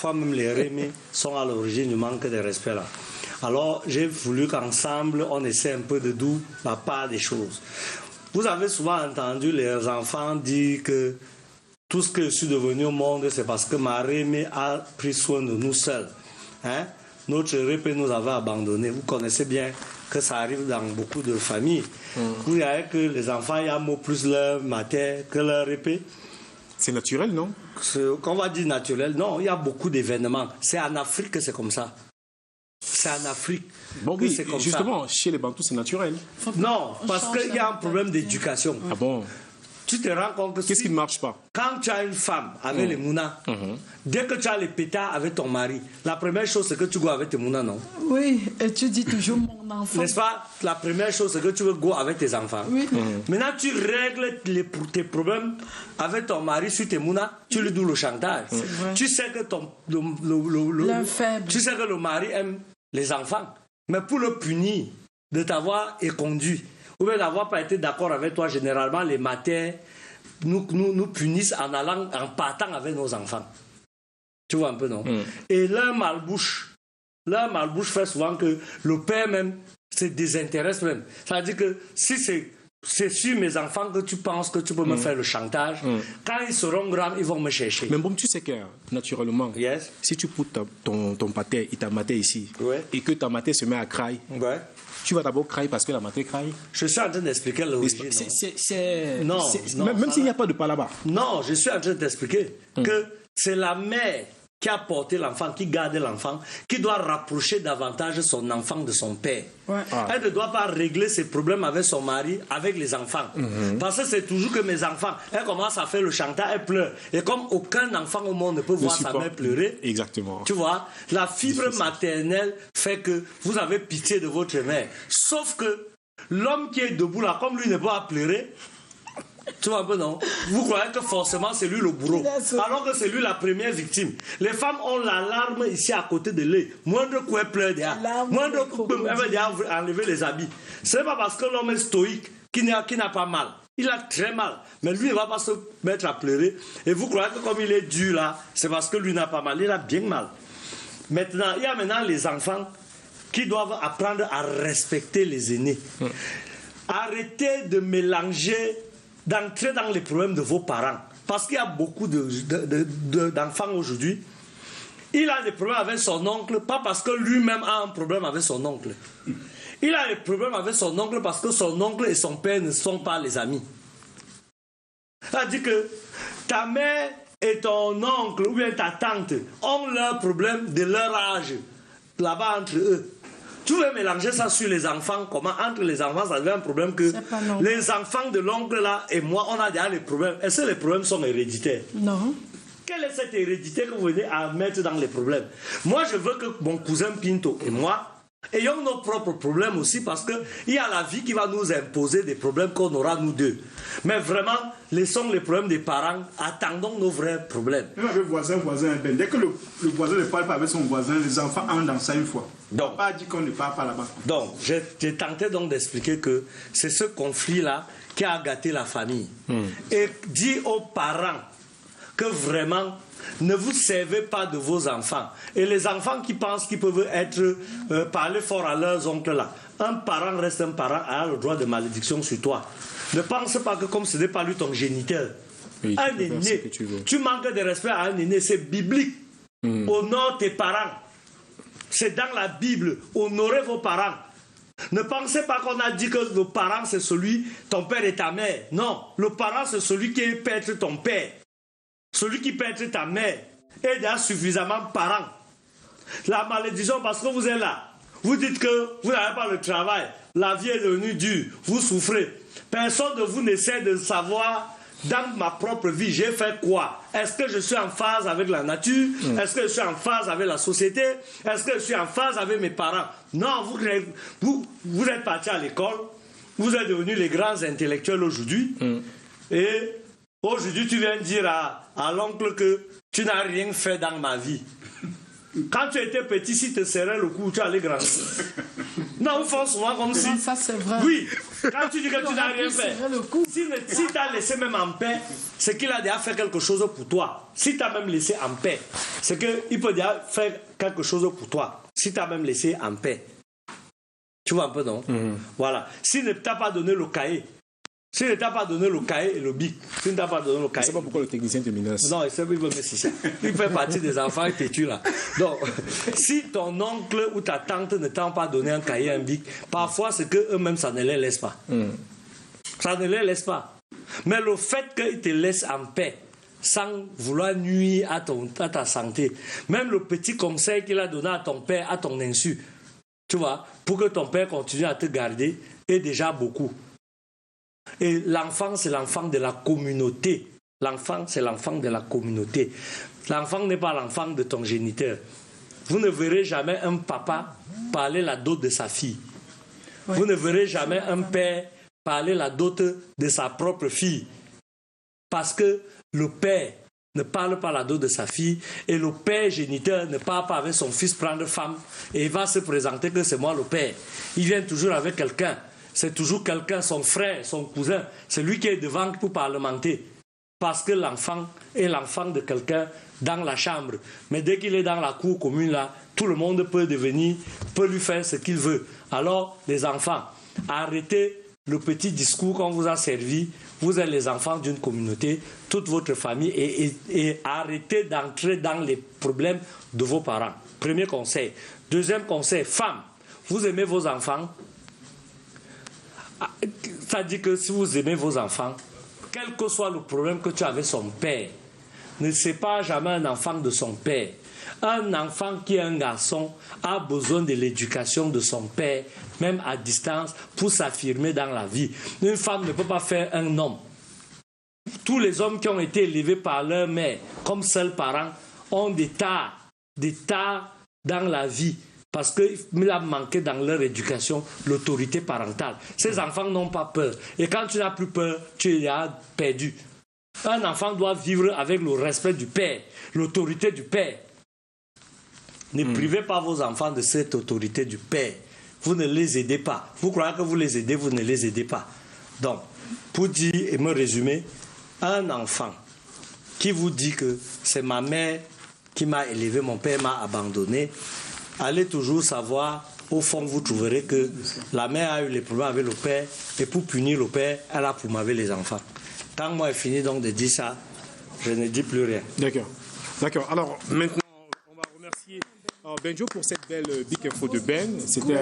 Parfois même les Rémi sont à l'origine du manque de respect là. Alors j'ai voulu qu'ensemble on essaie un peu de d'où la part des choses. Vous avez souvent entendu les enfants dire que tout ce que je suis devenu au monde, c'est parce que ma Rémi a pris soin de nous seuls. Hein? Notre Rémi nous avait abandonnés. Vous connaissez bien que ça arrive dans beaucoup de familles. Vous voyez que les enfants aiment plus leur mater que leur Rémi. C'est naturel, non? Qu'on va dire naturel, non, il y a beaucoup d'événements. C'est en Afrique que c'est comme ça. C'est en Afrique. Bon, que oui, c'est comme justement, ça. chez les Bantous, c'est naturel. Non, parce qu'il y a un problème d'éducation. Ah bon? Tu te rends compte que Qu'est-ce qui ne marche pas? quand tu as une femme avec les mounas, dès que tu as les pétards avec ton mari, la première chose c'est que tu go avec tes mounas, non? Oui, et tu dis toujours mon enfant. N'est-ce pas? La première chose c'est que tu veux go avec tes enfants. Oui. Maintenant tu règles tes problèmes avec ton mari sur tes mounas, tu lui donnes le chantage. Tu sais que tu sais que le mari aime les enfants, mais pour le punir de t'avoir éconduit ou bien d'avoir pas été d'accord avec toi, généralement les matins nous punissent en partant avec nos enfants. Tu vois un peu, non? Et leur malbouche fait souvent que le père même se désintéresse même. Ça veut dire que si c'est sur mes enfants que tu penses que tu peux me faire le chantage, quand ils seront grands, ils vont me chercher. Mais bon, tu sais que, naturellement, Yes. si tu poutes ton pâté, il t'a maté ici, Ouais. et que ta maté se met à crailler, Ouais. tu vas d'abord crailler parce que la maté craille. Je suis en train d'expliquer l'origine. Non, Même s'il n'y a pas de pas là-bas. Non, je suis en train d'expliquer que c'est la mère qui a porté l'enfant, qui garde l'enfant, qui doit rapprocher davantage son enfant de son père. Ouais. Elle ne doit pas régler ses problèmes avec son mari, avec les enfants. Parce que c'est toujours que mes enfants, elle commence à faire le chantage, elle pleure. Et comme aucun enfant au monde ne peut voir sa mère pleurer, Exactement. tu vois, la fibre maternelle fait que vous avez pitié de votre mère. Sauf que l'homme qui est debout là, comme lui ne peut pas pleurer, tu vois un peu, non? Vous croyez que forcément c'est lui le bourreau, alors que c'est lui la première victime. Les femmes ont l'alarme ici à côté de l'œil. Moindre coup, elle pleure derrière. Moindre coup, elle va déjà enlever les habits. C'est pas parce que l'homme est stoïque qu'il n'a pas mal. Il a très mal. Mais lui, il ne va pas se mettre à pleurer. Et vous croyez que comme il est dur là, c'est parce que lui n'a pas mal. Il a bien mal. Maintenant, il y a maintenant les enfants qui doivent apprendre à respecter les aînés. Arrêtez de mélanger, d'entrer dans les problèmes de vos parents. Parce qu'il y a beaucoup d'enfants aujourd'hui. Il a des problèmes avec son oncle, pas parce que lui-même a un problème avec son oncle. Il a des problèmes avec son oncle parce que son oncle et son père ne sont pas les amis. C'est-à-dire que ta mère et ton oncle ou bien ta tante ont leurs problèmes de leur âge, là-bas entre eux. Tu veux mélanger ça sur les enfants, comment entre les enfants ça devient un problème que les enfants de l'oncle là et moi on a déjà les problèmes. Est-ce que les problèmes sont héréditaires? Non. Quelle est cette hérédité que vous venez à mettre dans les problèmes? Moi je veux que mon cousin Pinto et moi ayons nos propres problèmes aussi parce qu'il y a la vie qui va nous imposer des problèmes qu'on aura nous deux. Mais vraiment, laissons les problèmes des parents, attendons nos vrais problèmes. Même avec voisin, dès que le voisin ne parle pas avec son voisin, les enfants entrent dans ça une fois. Donc, pas dit qu'on ne parle pas là-bas. Donc, j'ai tenté donc d'expliquer que c'est ce conflit-là qui a gâté la famille. Et dit aux parents que vraiment, ne vous servez pas de vos enfants. Et les enfants qui pensent qu'ils peuvent parler fort à leurs oncles là, un parent reste un parent, a le droit de malédiction sur toi. Ne pense pas que comme ce n'est pas lui ton géniteur, Oui, un aîné, tu manques de respect à un aîné, c'est biblique. Honore tes parents. C'est dans la Bible. Honorez vos parents. Ne pensez pas qu'on a dit que le parent c'est celui, ton père et ta mère. Non, le parent c'est celui qui peut être ton père. Celui qui peut être ta mère est déjà suffisamment parent. La malédiction, parce que vous êtes là, vous dites que vous n'avez pas le travail, la vie est devenue dure, vous souffrez. Personne de vous n'essaie de savoir, dans ma propre vie, j'ai fait quoi? Est-ce que je suis en phase avec la nature? Est-ce que je suis en phase avec la société? Est-ce que je suis en phase avec mes parents? Non, vous êtes partis à l'école, vous êtes devenus les grands intellectuels aujourd'hui, et aujourd'hui, tu viens dire à l'oncle que tu n'as rien fait dans ma vie. Quand tu étais petit, si tu te serrais le cou, tu allais grandir. Non, ils font souvent comme si... Ça, c'est vrai. Oui, quand tu dis que tu n'as rien fait, si tu as laissé même en paix, c'est qu'il a déjà fait quelque chose pour toi. Si tu as même laissé en paix, c'est qu'il peut déjà faire quelque chose pour toi. Si tu as même laissé en paix. Tu vois un peu, non? Voilà. S'il ne t'a pas donné le cahier, s'il ne t'a pas donné le cahier et le bic, s'il ne t'a pas donné le cahier... Je ne sais pas pourquoi le technicien te menace. Non, il veut me ça. Il fait partie des enfants têtus là. Donc, si ton oncle ou ta tante ne t'ont pas donné un cahier, un bic, parfois c'est qu'eux-mêmes, ça ne les laisse pas. Ça ne les laisse pas. Mais le fait qu'ils te laissent en paix, sans vouloir nuire à ta santé, même le petit conseil qu'il a donné à ton père, à ton insu, tu vois, pour que ton père continue à te garder, est déjà beaucoup. Et l'enfant, c'est l'enfant de la communauté. L'enfant, c'est l'enfant de la communauté. L'enfant n'est pas l'enfant de ton géniteur. Vous ne verrez jamais un papa parler la dot de sa fille. Oui. Vous ne verrez jamais un père parler la dot de sa propre fille. Parce que le père ne parle pas la dot de sa fille et le père géniteur ne parle pas avec son fils prendre femme et il va se présenter que c'est moi le père. Il vient toujours avec quelqu'un. C'est toujours quelqu'un, son frère, son cousin. C'est lui qui est devant pour parlementer. Parce que l'enfant est l'enfant de quelqu'un dans la chambre. Mais dès qu'il est dans la cour commune, là, tout le monde peut lui faire ce qu'il veut. Alors, les enfants, arrêtez le petit discours qu'on vous a servi. Vous êtes les enfants d'une communauté, toute votre famille, et arrêtez d'entrer dans les problèmes de vos parents. Premier conseil. Deuxième conseil, femmes, vous aimez vos enfants. Ça dit que si vous aimez vos enfants, quel que soit le problème que tu as avec son père, ne sépare jamais un enfant de son père. Un enfant qui est un garçon a besoin de l'éducation de son père, même à distance, pour s'affirmer dans la vie. Une femme ne peut pas faire un homme. Tous les hommes qui ont été élevés par leur mère comme seuls parents ont des tares dans la vie. Parce qu'il a manqué dans leur éducation l'autorité parentale. Ces enfants n'ont pas peur. Et quand tu n'as plus peur, tu es perdu. Un enfant doit vivre avec le respect du père, l'autorité du père. Ne privez pas vos enfants de cette autorité du père. Vous ne les aidez pas. Vous croyez que vous les aidez, vous ne les aidez pas. Donc, pour dire et me résumer, un enfant qui vous dit que c'est ma mère qui m'a élevé, mon père m'a abandonné, allez toujours savoir, au fond, vous trouverez que la mère a eu les problèmes avec le père, et pour punir le père, elle a poumavé les enfants. Quand moi j'ai fini donc de dire ça, je ne dis plus rien. D'accord. D'accord. Alors, maintenant, on va remercier Benjo pour cette belle Big Info de Ben. C'était